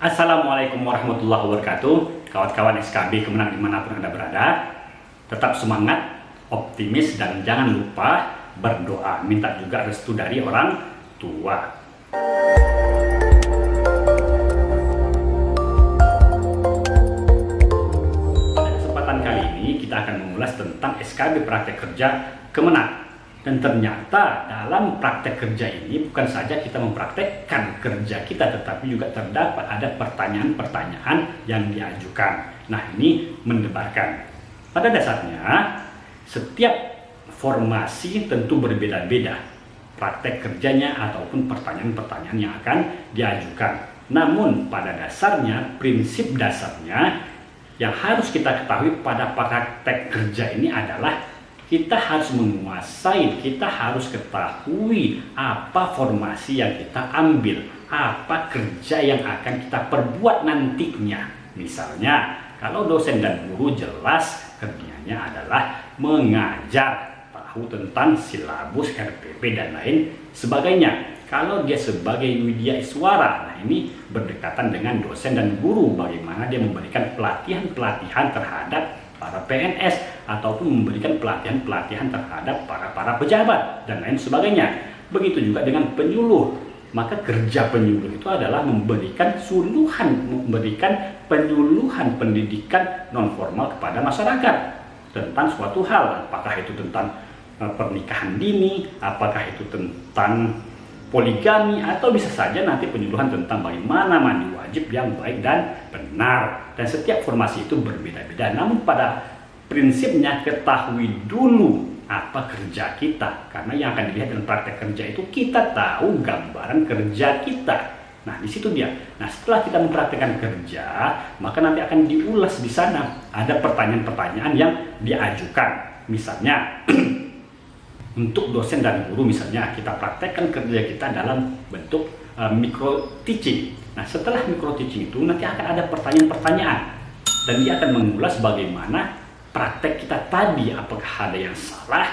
Assalamualaikum warahmatullahi wabarakatuh. Kawan-kawan SKB Kemenang dimanapun Anda berada, tetap semangat, optimis, dan jangan lupa berdoa. Minta juga restu dari orang tua. Pada kesempatan kali ini kita akan mengulas tentang SKB Praktek Kerja Kemenang. Dan ternyata dalam praktek kerja ini bukan saja kita mempraktekkan kerja kita, tetapi juga terdapat ada pertanyaan-pertanyaan yang diajukan. Nah, ini mendebarkan. Pada dasarnya, setiap formasi tentu berbeda-beda praktek kerjanya ataupun pertanyaan-pertanyaan yang akan diajukan. Namun pada dasarnya, prinsip dasarnya yang harus kita ketahui pada praktek kerja ini adalah kita harus menguasai, kita harus ketahui apa formasi yang kita ambil, apa kerja yang akan kita perbuat nantinya. Misalnya, kalau dosen dan guru jelas kerjanya adalah mengajar, tahu tentang silabus, RPP, dan lain sebagainya. Kalau dia sebagai widya iswara, nah ini berdekatan dengan dosen dan guru, bagaimana dia memberikan pelatihan-pelatihan terhadap para PNS ataupun memberikan pelatihan-pelatihan terhadap para pejabat dan lain sebagainya. Begitu juga dengan penyuluh. Maka kerja penyuluh itu adalah memberikan penyuluhan pendidikan non formal kepada masyarakat tentang suatu hal, apakah itu tentang pernikahan dini, apakah itu tentang poligami, atau bisa saja nanti penyuluhan tentang bagaimana mandi wajib yang baik dan benar. Dan setiap formasi itu berbeda-beda. Namun pada prinsipnya ketahui dulu apa kerja kita, karena yang akan dilihat dalam praktek kerja itu kita tahu gambaran kerja kita. Nah, di situ dia. Nah, setelah kita mempraktekkan kerja, maka nanti akan diulas di sana. Ada pertanyaan-pertanyaan yang diajukan. Misalnya untuk dosen dan guru, misalnya kita praktekkan kerja kita dalam bentuk micro teaching. Nah, setelah micro teaching itu nanti akan ada pertanyaan-pertanyaan dan dia akan mengulas bagaimana praktek kita tadi, apakah ada yang salah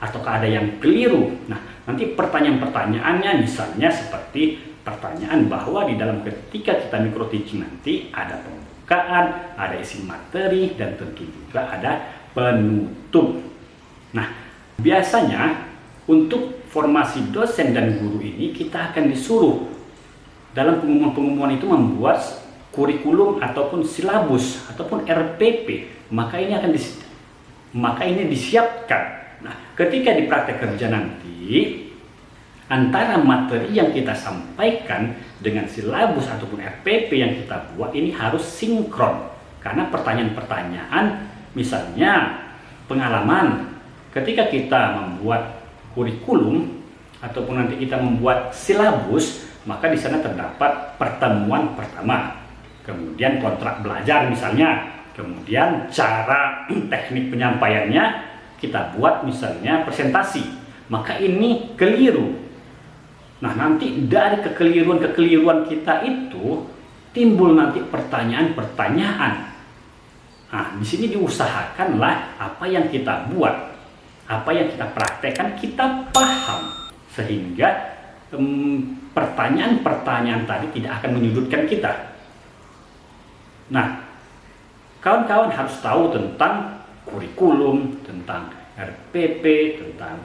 ataukah ada yang keliru. Nah, nanti pertanyaan-pertanyaannya misalnya seperti pertanyaan bahwa di dalam ketika kita micro teaching nanti ada pembukaan, ada isi materi, dan tentu juga ada penutup. Nah, biasanya untuk formasi dosen dan guru ini kita akan disuruh dalam pengumuman-pengumuman itu membuat kurikulum ataupun silabus ataupun RPP. Maka ini disiapkan. Nah, ketika di praktek kerja nanti antara materi yang kita sampaikan dengan silabus ataupun RPP yang kita buat ini harus sinkron. Karena pertanyaan-pertanyaan misalnya pengalaman ketika kita membuat kurikulum ataupun nanti kita membuat silabus, maka di sana terdapat pertemuan pertama, kemudian kontrak belajar misalnya, kemudian cara teknik penyampaiannya kita buat misalnya presentasi. Maka ini keliru. Nah, nanti dari kekeliruan kita itu timbul nanti pertanyaan-pertanyaan. Nah, di sini diusahakanlah apa yang kita buat, apa yang kita praktekkan kita paham, sehingga pertanyaan-pertanyaan tadi tidak akan menyudutkan kita. Nah, kawan-kawan harus tahu tentang kurikulum, tentang RPP, tentang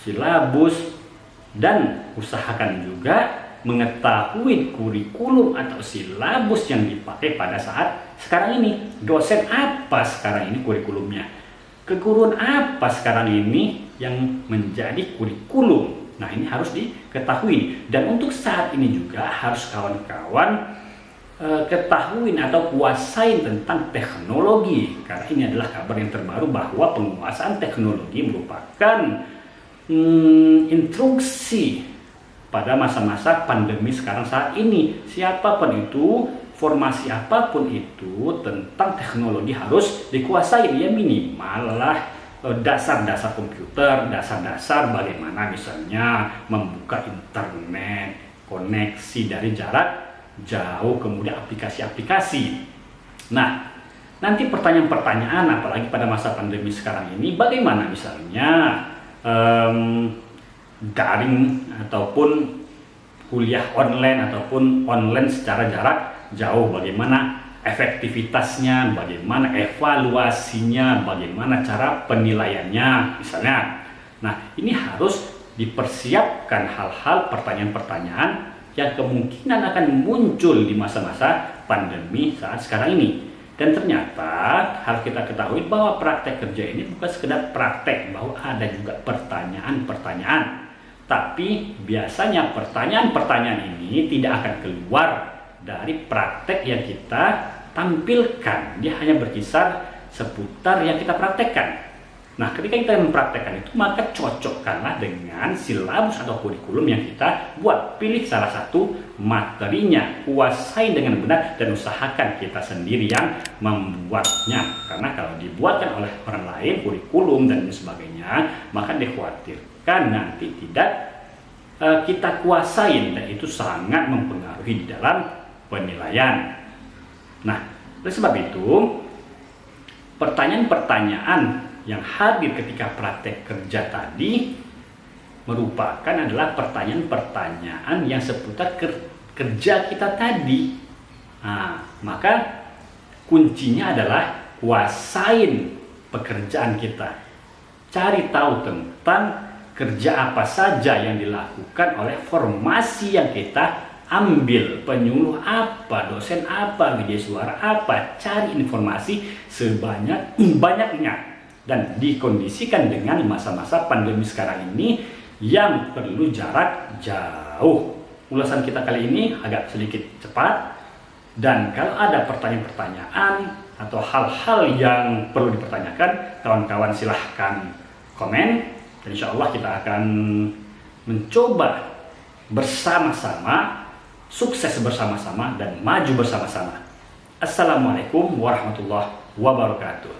silabus, dan usahakan juga mengetahui kurikulum atau silabus yang dipakai pada saat sekarang ini. Dosen apa sekarang ini kurikulumnya? Keguruan apa sekarang ini yang menjadi kurikulum? Nah, ini harus diketahui. Dan untuk saat ini juga harus kawan-kawan ketahui atau kuasain tentang teknologi. Karena ini adalah kabar yang terbaru bahwa penguasaan teknologi merupakan instruksi pada masa-masa pandemi sekarang saat ini. Siapapun itu, formasi apapun itu, tentang teknologi harus dikuasai. Dia minimal lah dasar-dasar komputer, dasar-dasar bagaimana misalnya membuka internet, koneksi dari jarak jauh, kemudian aplikasi-aplikasi. Nah, nanti pertanyaan-pertanyaan apalagi pada masa pandemi sekarang ini, bagaimana misalnya daring ataupun kuliah online ataupun online secara jarak jauh bagaimana efektivitasnya, bagaimana evaluasinya, bagaimana cara penilaiannya misalnya. Nah, ini harus dipersiapkan hal-hal pertanyaan-pertanyaan yang kemungkinan akan muncul di masa-masa pandemi saat sekarang ini. Dan ternyata harus kita ketahui bahwa praktek kerja ini bukan sekedar praktek, bahwa ada juga pertanyaan-pertanyaan. Tapi biasanya pertanyaan-pertanyaan ini tidak akan keluar dari praktek yang kita tampilkan. Dia hanya berkisar seputar yang kita praktekkan. Nah, ketika kita mempraktekkan itu, maka cocokkanlah dengan silabus atau kurikulum yang kita buat. Pilih salah satu materinya, kuasai dengan benar, dan usahakan kita sendiri yang membuatnya. Karena kalau dibuatkan oleh orang lain, kurikulum dan sebagainya, maka dikhawatirkan nanti tidak kita kuasain, dan itu sangat mempengaruhi di dalam penilaian. Nah, oleh sebab itu, pertanyaan-pertanyaan yang hadir ketika praktek kerja tadi merupakan adalah pertanyaan-pertanyaan yang seputar kerja kita tadi. Nah, maka kuncinya adalah kuasain pekerjaan kita. Cari tahu tentang kerja apa saja yang dilakukan oleh formasi yang kita ambil, penyuluh apa, dosen apa, media suara apa. Cari informasi sebanyak-banyaknya dan dikondisikan dengan masa-masa pandemi sekarang ini yang perlu jarak jauh. Ulasan kita kali ini agak sedikit cepat, dan kalau ada pertanyaan-pertanyaan atau hal-hal yang perlu dipertanyakan, kawan-kawan silahkan komen, dan insya Allah kita akan mencoba bersama-sama, sukses bersama-sama, dan maju bersama-sama. Assalamualaikum warahmatullahi wabarakatuh.